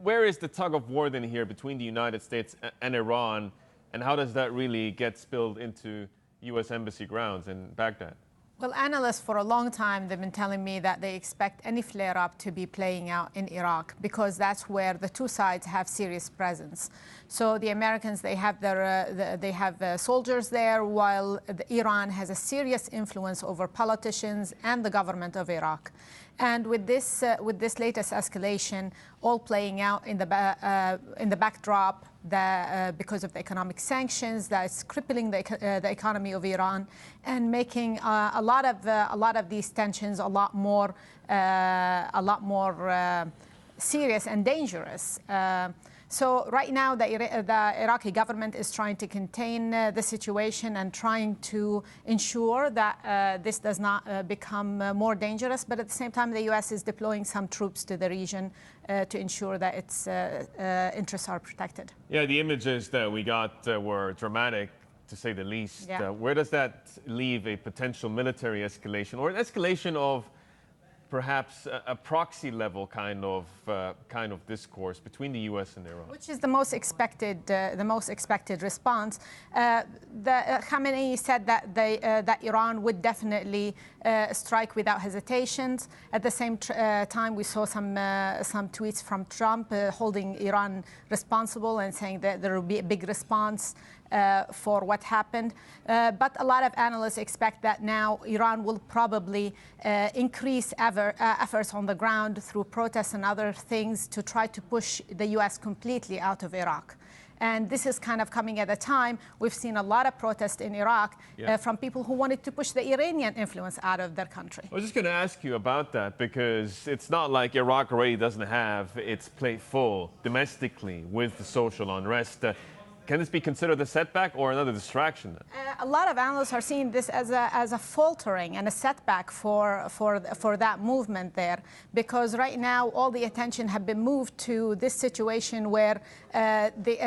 where is the tug of war then here between the United States and Iran, and how does that really get spilled into U.S. embassy grounds in Baghdad? Well, analysts for a long time, they've been telling me that they expect any flare-up to be playing out in Iraq because that's where the two sides have serious presence. So the Americans, they have soldiers there, while Iran has a serious influence over politicians and the government of Iraq. And with this latest escalation, all playing out in the backdrop, because of the economic sanctions that's crippling the economy of Iran and making a lot of these tensions a lot more serious and dangerous. So right now, the Iraqi government is trying to contain the situation and trying to ensure that this does not become more dangerous. But at the same time, the U.S. is deploying some troops to the region to ensure that its interests are protected. Yeah, the images that we got were dramatic, to say the least. Yeah. Where does that leave a potential military escalation or an escalation of perhaps a proxy level kind of discourse between the U.S. and Iran? Which is the most expected response. Khamenei said that Iran would definitely strike without hesitations. At the same time, we saw some tweets from Trump holding Iran responsible and saying that there will be a big response for what happened. But a lot of analysts expect that now Iran will probably increase efforts on the ground through protests and other things to try to push the U.S. completely out of Iraq. And this is kind of coming at a time we've seen a lot of protests in Iraq from people who wanted to push the Iranian influence out of their country. I was just going to ask you about that, because it's not like Iraq already doesn't have its plate full domestically with the social unrest. Can this be considered a setback or another distraction? A lot of analysts are seeing this as a faltering and a setback for that movement there, because right now all the attention have been moved to this situation where the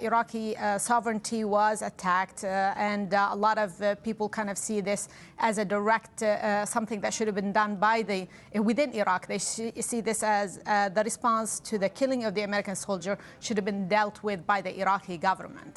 Iraqi sovereignty was attacked, and a lot of people kind of see this as a direct something that should have been done by within Iraq. They see this as the response to the killing of the American soldier should have been dealt with by the Iraqi government.